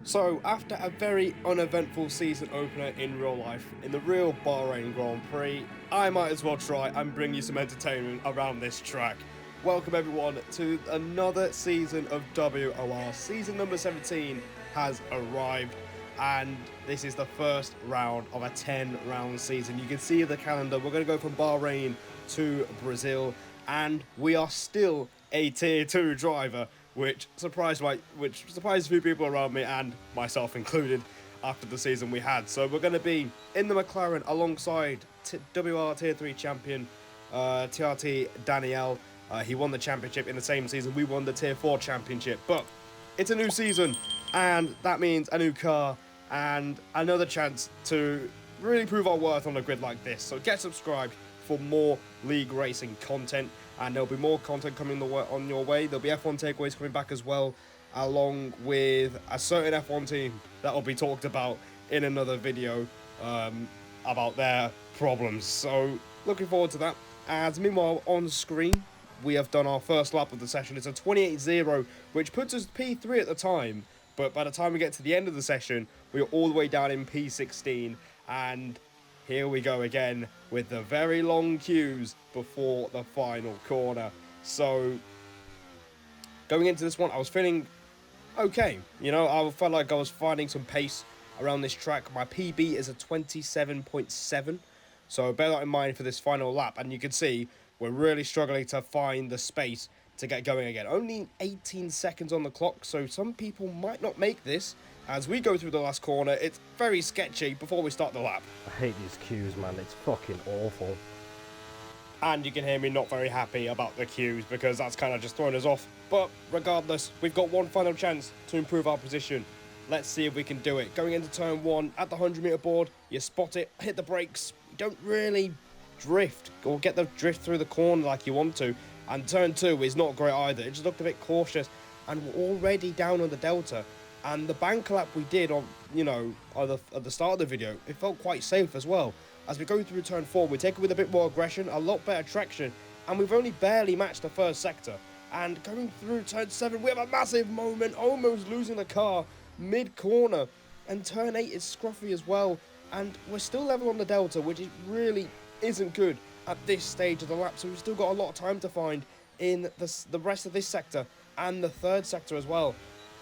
So, after a very uneventful season opener in real life, in the real Bahrain Grand Prix, I might as well try and bring you some entertainment around this track. Welcome everyone to another season of WOR. Season number 17 has arrived, and this is the first round of a 10-round season. You can see the calendar, we're going to go from Bahrain to Brazil, and we are still a Tier 2 driver, which surprised a few people around me and myself included after the season we had. So we're going to be in the McLaren alongside WR Tier 3 champion TRT Daniel. He won the championship in the same season we won the Tier 4 championship. But it's a new season, and that means a new car and another chance to really prove our worth on a grid like this. So get subscribed for more league racing content, and there'll be more content coming on your way. There'll be F1 takeaways coming back as well, along with a certain F1 team that will be talked about in another video about their problems. So looking forward to that. As meanwhile on screen we have done our first lap of the session. It's a 28.0, which puts us P3 at the time, but by the time we get to the end of the session we're all the way down in P16, and here we go again with the very long queues before the final corner. So going into this one, I was feeling okay. You know, I felt like I was finding some pace around this track. My PB is a 27.7, so bear that in mind for this final lap. And you can see we're really struggling to find the space to get going again. Only 18 seconds on the clock, so some people might not make this. As we go through the last corner, it's very sketchy before we start the lap. I hate these queues, man. It's fucking awful. And you can hear me not very happy about the queues because that's kind of just throwing us off. But regardless, we've got one final chance to improve our position. Let's see if we can do it. Going into turn 1 at the 100-meter board, you spot it, hit the brakes. You don't really drift or get the drift through the corner like you want to. And turn 2 is not great either. It just looked a bit cautious, and we're already down on the delta. And the bank lap we did on, at the start of the video, it felt quite safe as well. As we go through turn 4, we take it with a bit more aggression, a lot better traction, and we've only barely matched the first sector. And going through turn 7, we have a massive moment, almost losing the car mid-corner. And turn 8 is scruffy as well, and we're still level on the delta, which really isn't good at this stage of the lap. So we've still got a lot of time to find in the rest of this sector and the third sector as well.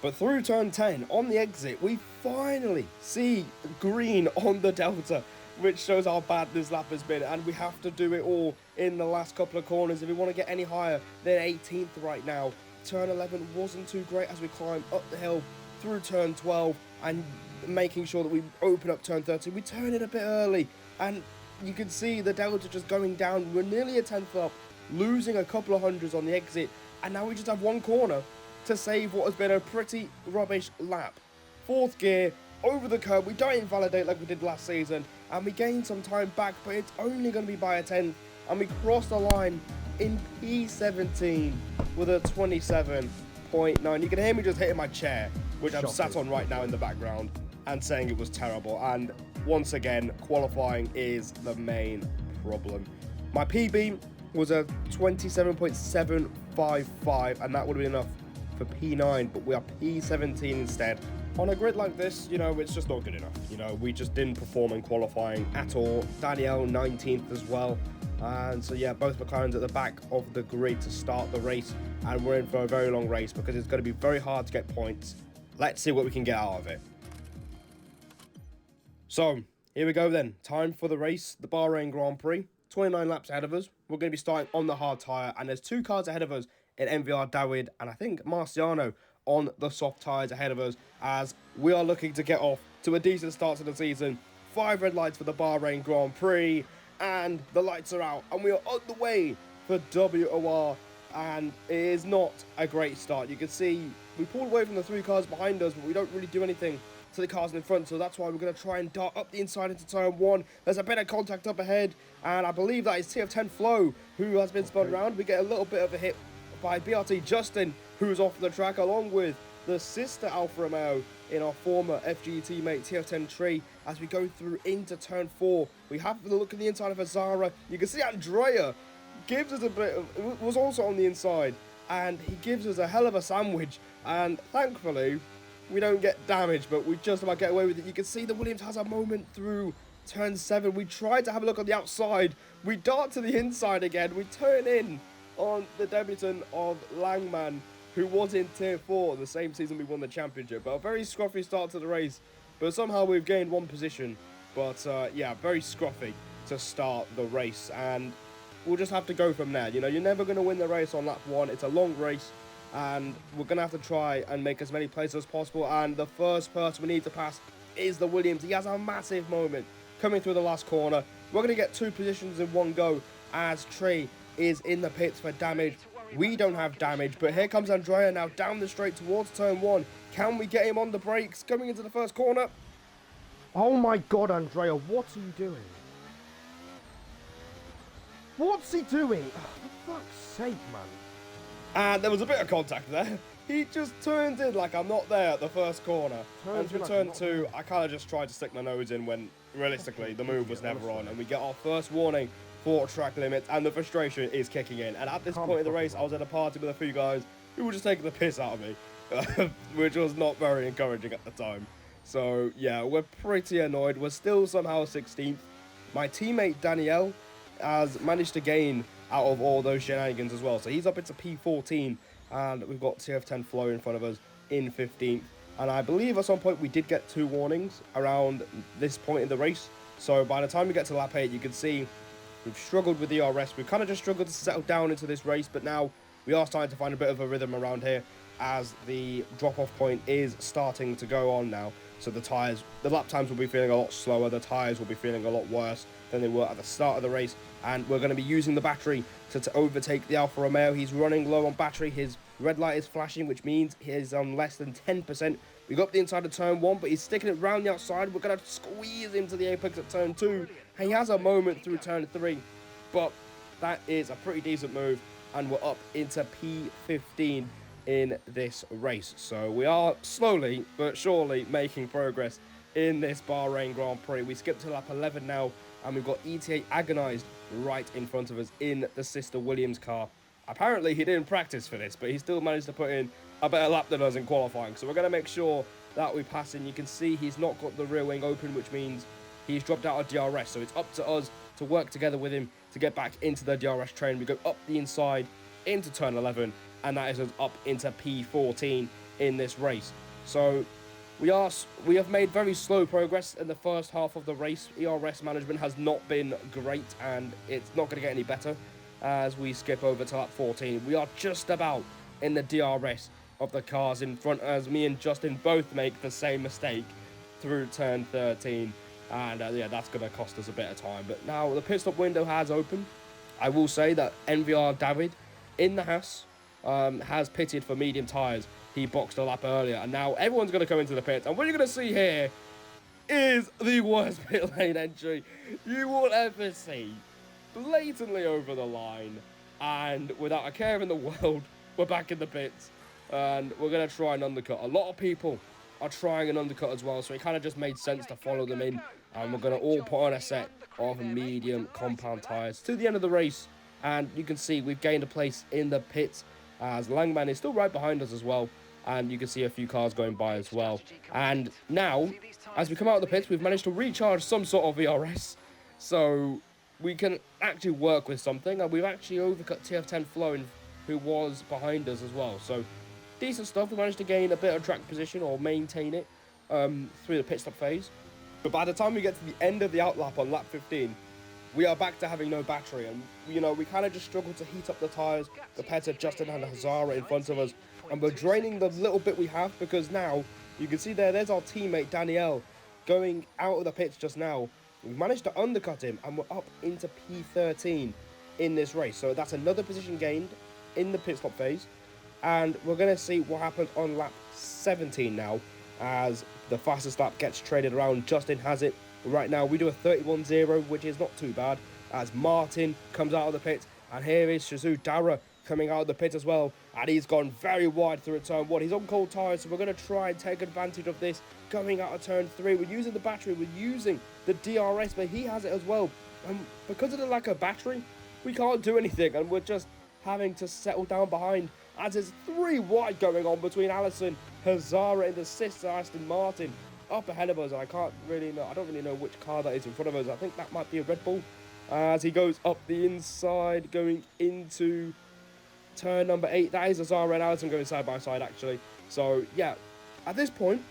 But through turn 10, on the exit, we finally see green on the delta, which shows how bad this lap has been, and we have to do it all in the last couple of corners if we want to get any higher than 18th right now. Turn 11 wasn't too great as we climb up the hill through turn 12 and making sure that we open up turn 13. We turn it a bit early, and you can see the delta just going down. We're nearly a 10th up, losing a couple of hundreds on the exit, and now we just have one corner to save what has been a pretty rubbish lap. Fourth gear, over the curb, we don't invalidate like we did last season, and we gain some time back, but it's only going to be by a 10th, and we cross the line in P17 with a 27.9. You can hear me just hitting my chair, which I'm sat on right now in the background, and saying it was terrible. And once again, qualifying is the main problem. My PB was a 27.755, and that would have been enough for P9, but we are P17 instead. On a grid like this, it's just not good enough. We just didn't perform in qualifying at all. Daniel 19th as well. And so yeah, both McLarens at the back of the grid to start the race, and we're in for a very long race because it's going to be very hard to get points. Let's see what we can get out of it. So here we go then. Time for the race, the Bahrain Grand Prix. 29 laps ahead of us. We're going to be starting on the hard tyre, and there's 2 cars ahead of us in MVR Dawid and I think Marciano on the soft tyres ahead of us, as we are looking to get off to a decent start to the season. 5 red lights for the Bahrain Grand Prix, and the lights are out, and we are on the way for WOR, and it is not a great start. You can see we pulled away from the 3 cars behind us, but we don't really do anything to the cars in front, so that's why we're going to try and dart up the inside into turn 1. There's a bit of contact up ahead, and I believe that is TF10 Flo who has been spun around. We get a little bit of a hit by BRT Justin, who's off the track, along with the sister Alfa Romeo in our former FG teammate TF10 Tree. As we go through into turn 4, we have the look at the inside of Azara. You can see Andrea gives us a bit of, was also on the inside, and he gives us a hell of a sandwich, and thankfully we don't get damage, but we just about get away with it. You can see that Williams has a moment through turn 7. We tried to have a look on the outside. We dart to the inside again. We turn in on the debutant of Langman, who was in Tier 4 the same season we won the championship. But a very scruffy start to the race. But somehow we've gained 1 position. But yeah, very scruffy to start the race. And we'll just have to go from there. You know, you're never going to win the race on lap 1. It's a long race. And we're going to have to try and make as many places as possible. And the first person we need to pass is the Williams. He has a massive moment coming through the last corner. We're going to get 2 positions in one go as Trey is in the pits for damage. We don't have damage, but here comes Andrea now down the straight towards turn 1. Can we get him on the brakes coming into the first corner? Oh my god, Andrea, what are you doing? What's he doing? Oh, for fuck's sake, man. And there was a bit of contact there. He just turned in like I'm not there at the first corner. And through turn 2, I kind of just tried to stick my nose in when, realistically, the move was never on. And we get our first warning for track limits, and the frustration is kicking in. And at this point in the race, I was at a party with a few guys who were just taking the piss out of me, which was not very encouraging at the time. So, yeah, we're pretty annoyed. We're still somehow 16th. My teammate, Danielle, has managed to gain out of all those shenanigans as well. So he's up into P14, and we've got TF10 Flow in front of us in 15th. And I believe at some point we did get 2 warnings around this point in the race. So by the time we get to lap 8, you can see we've struggled with the ERS. We've kind of just struggled to settle down into this race, but now we are starting to find a bit of a rhythm around here as the drop-off point is starting to go on now. So the lap times will be feeling a lot slower, the tyres will be feeling a lot worse than they were at the start of the race, and we're going to be using the battery to overtake the Alfa Romeo. He's running low on battery, his red light is flashing, which means he's on less than 10%. We got up the inside of turn 1, but he's sticking it round the outside. We're going to squeeze into the apex at turn 2. He has a moment through turn 3, but that is a pretty decent move, and we're up into P15 in this race. So we are slowly but surely making progress in this Bahrain Grand Prix. We skipped to lap 11 now, and we've got ETA Agonized right in front of us in the sister Williams car. Apparently he didn't practice for this, but he still managed to put in a better lap than us in qualifying. So we're going to make sure that we pass in. You can see he's not got the rear wing open, which means he's dropped out of DRS. So it's up to us to work together with him to get back into the DRS train. We go up the inside into turn 11, and that is us up into P14 in this race. So we have made very slow progress in the first half of the race. ERS management has not been great, and it's not going to get any better as we skip over to lap 14. We are just about in the DRS of the cars in front, as me and Justin both make the same mistake through turn 13. And yeah, that's going to cost us a bit of time. But now the pit stop window has opened. I will say that NVR David in the Haas has pitted for medium tyres. He boxed a lap earlier, and now everyone's going to come into the pits. And what you're going to see here is the worst pit lane entry you will ever see. Blatantly over the line, and without a care in the world, we're back in the pits, and we're going to try and undercut. A lot of people are trying an undercut as well, so it kind of just made sense to follow them in, and we're going to all put on a set of medium compound tyres to the end of the race. And you can see we've gained a place in the pits as Langman is still right behind us as well, and you can see a few cars going by as well. And now, as we come out of the pits, we've managed to recharge some sort of ERS, so we can actually work with something, and we've actually overcut TF10 Flow, who was behind us as well. So decent stuff. We managed to gain a bit of track position, or maintain it, through the pit stop phase. But by the time we get to the end of the outlap on lap 15, we are back to having no battery, and you know, we kind of just struggled to heat up the tyres compared to Justin and Hazara in front of us, and we're draining the little bit we have, because now you can see there's our teammate Danielle going out of the pits just now. We've managed to undercut him, and we're up into P13 in this race. So that's another position gained in the pit stop phase. And we're going to see what happens on lap 17 now, as the fastest lap gets traded around. Justin has it. Right now, we do a 31.0, which is not too bad, as Martin comes out of the pit. And here is Shizu Dara coming out of the pit as well. And he's gone very wide through turn 1. He's on cold tyres, so we're going to try and take advantage of this. Going out of turn 3, we're using the battery, we're using the DRS, but he has it as well. And because of the lack of battery, we can't do anything, and we're just having to settle down behind, as there's 3 wide going on between Allison Hazara in the sister Aston Martin up ahead of us. I don't really know which car that is in front of us. I think that might be a Red Bull. As he goes up the inside, going into turn number 8. That is Hazara and Allison going side by side, actually. So, yeah, at this point,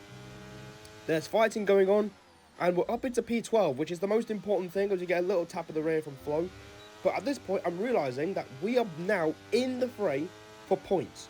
there's fighting going on, and we're up into P12, which is the most important thing, as you get a little tap of the rear from Flo. But at this point, I'm realising that we are now in the fray for points.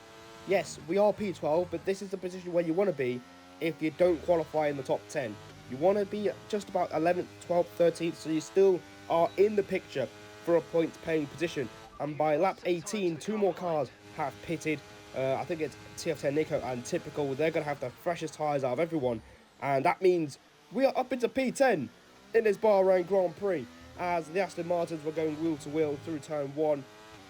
Yes, we are P12, but this is the position where you want to be if you don't qualify in the top 10. You want to be just about 11th, 12th, 13th, so you still are in the picture for a points-paying position. And by lap 18, 2 more cars have pitted. I think it's TF10 Nico and Typical. They're going to have the freshest tyres out of everyone. And that means we are up into P10 in this Bahrain Grand Prix, as the Aston Martins were going wheel to wheel through turn 1,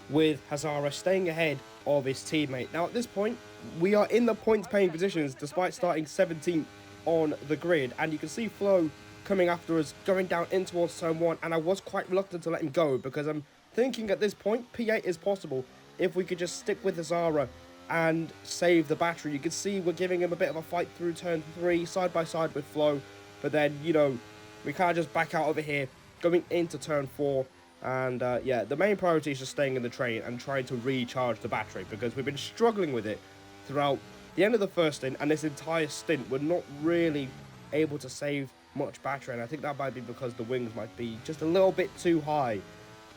with Hazara staying ahead of his teammate. Now at this point, we are in the points paying positions despite starting 17th on the grid, and you can see Flo coming after us, going down in towards turn 1, and I was quite reluctant to let him go because I'm thinking at this point P8 is possible if we could just stick with Hazara and save the battery. You can see we're giving him a bit of a fight through turn 3, side by side with Flo, but then, you know, we can't just back out over here, going into turn 4, and yeah, the main priority is just staying in the train and trying to recharge the battery, because we've been struggling with it throughout the end of the first stint, and this entire stint we're not really able to save much battery, and I think that might be because the wings might be just a little bit too high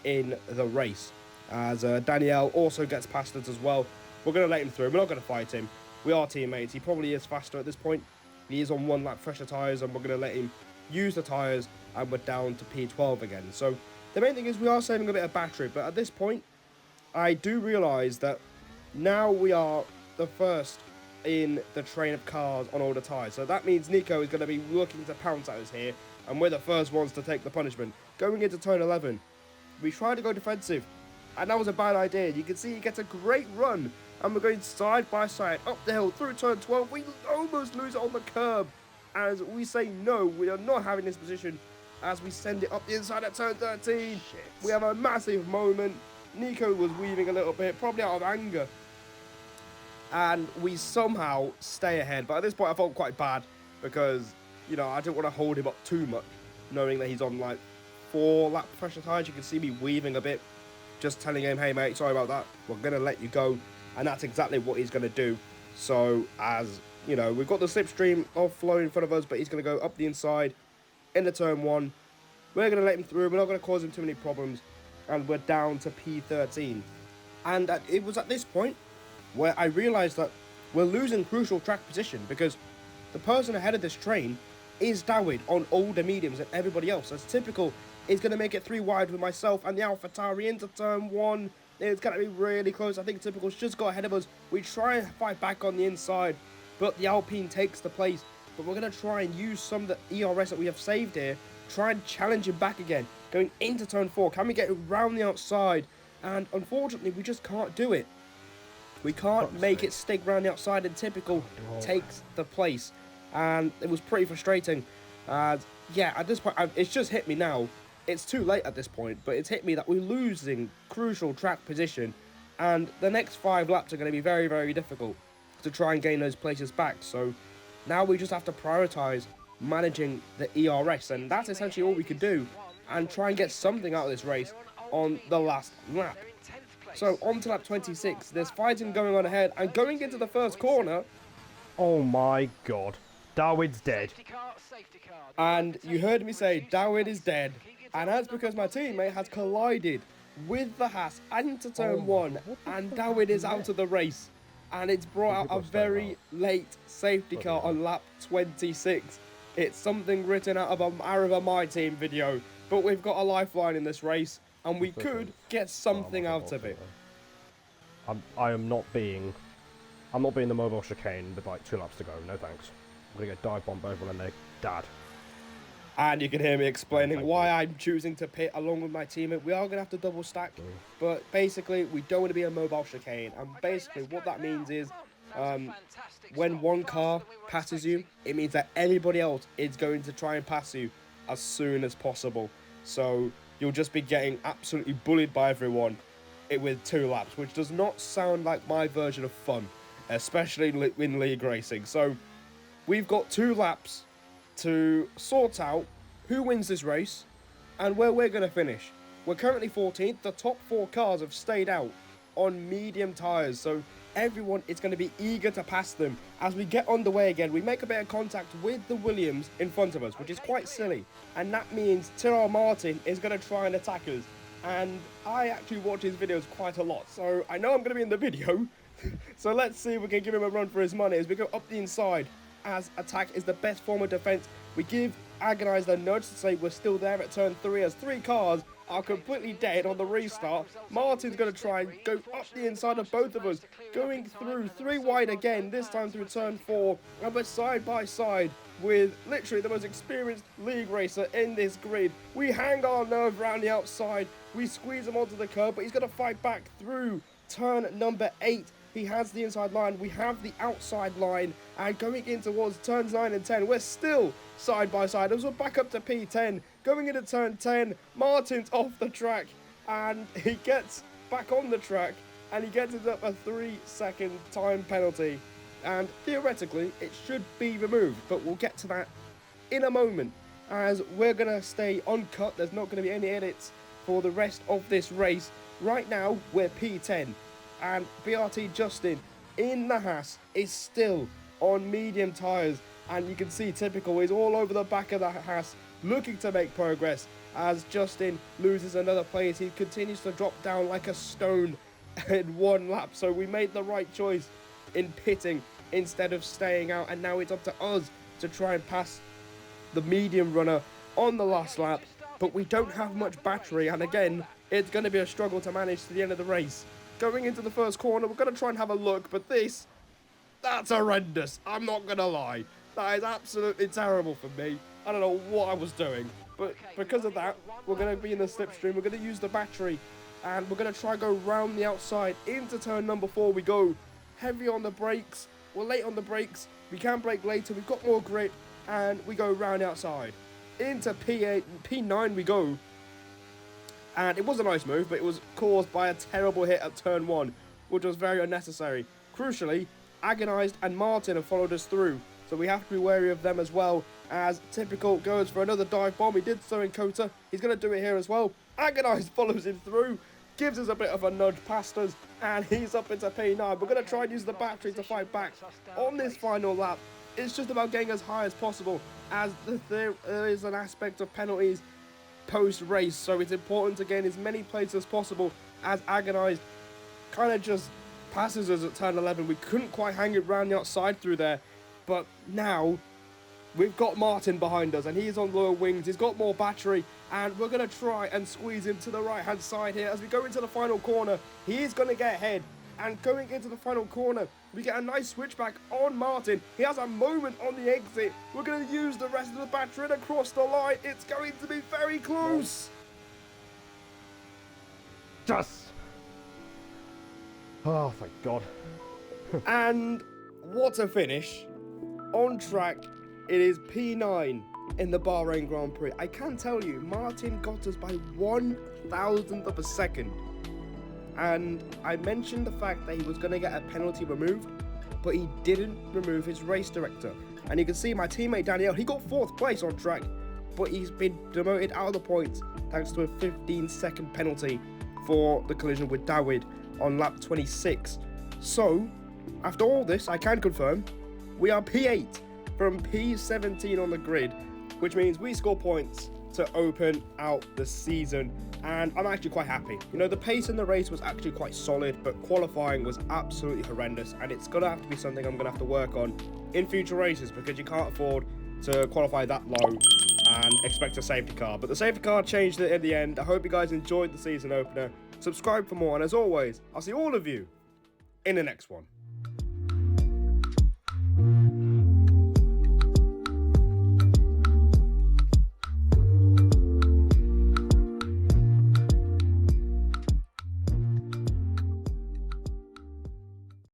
in the race, as Danielle also gets past us as well. We're going to let him through. We're not going to fight him. We are teammates. He probably is faster at this point. He is on 1 lap fresher tyres, and we're going to let him use the tyres, and we're down to P12 again. So the main thing is we are saving a bit of battery, but at this point, I do realise that now we are the first in the train of cars on all the tyres. So that means Nico is going to be looking to pounce at us here, and we're the first ones to take the punishment. Going into turn 11, we tried to go defensive, and that was a bad idea. You can see he gets a great run, and we're going side by side up the hill through turn 12. We almost lose it on the curb, as we say no, we are not having this position, as we send it up the inside at turn 13. Shit. We have a massive moment. Nico was weaving a little bit, probably out of anger, and we somehow stay ahead. But at this point I felt quite bad, because, you know, I didn't want to hold him up too much, knowing that he's on like 4 lap pressure tyres. You can see me weaving a bit, just telling him, hey mate, sorry about that, we're going to let you go. And that's exactly what he's going to do. So, as you know, we've got the slipstream of Flo in front of us, but he's going to go up the inside into turn 1. We're going to let him through. We're not going to cause him too many problems. And we're down to P13. And it was at this point where I realised that we're losing crucial track position, because the person ahead of this train is Dawid on older mediums than everybody else. As Typical is going to make it 3 wide with myself and the AlphaTauri into turn 1. It's going to be really close. I think Typical's just got ahead of us. We try and fight back on the inside, but the Alpine takes the place. But we're going to try and use some of the ERS that we have saved here, try and challenge him back again. Going into turn 4, can we get around the outside? And unfortunately, we just can't do it. We can't make it stick around the outside, and Typical takes the place. And it was pretty frustrating. Yeah, at this point, it's just hit me now. It's too late at this point, but it's hit me that we're losing crucial track position, and the next 5 laps are going to be very, very difficult to try and gain those places back. So now we just have to prioritise managing the ERS, and that's essentially all we can do, and try and get something out of this race on the last lap. So on to lap 26, there's fighting going on ahead, and going into the first corner. Oh my god. Dawid's dead. And you heard me say Dawid is dead, and that's because my teammate has collided with the Haas into turn 1, and Dawid is out of the race, and it's brought out a very late safety car on lap 26. It's something written out of a My Team video, but we've got a lifeline in this race, and we could get something out of it. I'm not being the mobile chicane with like 2 laps to go. No thanks. I'm gonna get dive bombed over and they're dad. And you can hear me explaining why I'm choosing to pit along with my teammate. We are going to have to double stack, but basically we don't want to be a mobile chicane. And basically what that means is when one car passes you, it means that everybody else is going to try and pass you as soon as possible. So you'll just be getting absolutely bullied by everyone with 2 laps, which does not sound like my version of fun. especially in league racing. So we've got 2 laps to sort out who wins this race and where we're going to finish. We're currently 14th. The top 4 cars have stayed out on medium tyres, so everyone is going to be eager to pass them. As we get underway again, we make a bit of contact with the Williams in front of us, which is quite silly, and that means Tyrrell Martin is going to try and attack us. And I actually watch his videos quite a lot, so I know I'm going to be in the video. So let's see if we can give him a run for his money as we go up the inside, as attack is the best form of defense. We give Agonized a nudge to say we're still there at turn 3, as 3 cars are completely dead on the restart. Martin's going to try and go up the inside of both of us, going through 3 wide again, this time through turn 4, and we're side by side with literally the most experienced league racer in this grid. We hang our nerve around the outside, we squeeze him onto the curb, but he's going to fight back through turn number 8. He has the inside line, we have the outside line, and going in towards turns 9 and 10, we're still side by side as we're back up to P10. Going into turn 10, Martin's off the track, and he gets back on the track, and he gets up a 3-second time penalty. And theoretically, it should be removed, but we'll get to that in a moment, as we're going to stay uncut. There's not going to be any edits for the rest of this race. Right now, we're P10. And BRT Justin in the Haas is still on medium tyres, and you can see typical is all over the back of the Haas looking to make progress as Justin loses another place. He continues to drop down like a stone in 1 lap, so we made the right choice in pitting instead of staying out, and now it's up to us to try and pass the medium runner on the last lap, but we don't have much battery, and again it's going to be a struggle to manage to the end of the race. Going into the first corner, we're going to try and have a look, but that's horrendous. I'm not going to lie. That is absolutely terrible for me. I don't know what I was doing, but because of that, we're going to be in the slipstream. We're going to use the battery, and we're going to try and go round the outside into turn number 4. We go heavy on the brakes. We're late on the brakes. We can brake later. We've got more grip, and we go round the outside. Into P8, P9 we go. And it was a nice move, but it was caused by a terrible hit at turn 1, which was very unnecessary. Crucially, Agonized and Martin have followed us through, so we have to be wary of them as well, as Typical goes for another dive bomb. He did so in Kota. He's going to do it here as well. Agonized follows him through, gives us a bit of a nudge past us, and he's up into P9. We're going to try and use the battery to fight back on this final lap. It's just about getting as high as possible, as there is an aspect of penalties post-race, so it's important to gain as many places as possible, as Agonized kind of just passes us at turn 11. We couldn't quite hang it round the outside through there, but now we've got Martin behind us, and he's on lower wings. He's got more battery, and we're going to try and squeeze him to the right-hand side here. As we go into the final corner, he is going to get ahead, and going into the final corner, we get a nice switchback on Martin. He has a moment on the exit. We're going to use the rest of the battery and across the line. It's going to be very close. Just. Oh, thank God. And what a finish. On track, it is P9 in the Bahrain Grand Prix. I can tell you, Martin got us by 1,000th of a second. And I mentioned the fact that he was going to get a penalty removed, but he didn't remove his race director. And you can see my teammate Daniel, he got 4th place on track, but he's been demoted out of the points thanks to a 15-second penalty for the collision with Dawid on lap 26. So, after all this, I can confirm we are P8 from P17 on the grid, which means we score points to open out the season, and I'm actually quite happy. You know, the pace in the race was actually quite solid, but qualifying was absolutely horrendous, and it's gonna have to be something I'm gonna have to work on in future races, because you can't afford to qualify that low and expect a safety car. But the safety car changed it in the end. I hope you guys enjoyed the season opener. Subscribe for more, and as always, I'll see all of you in the next one.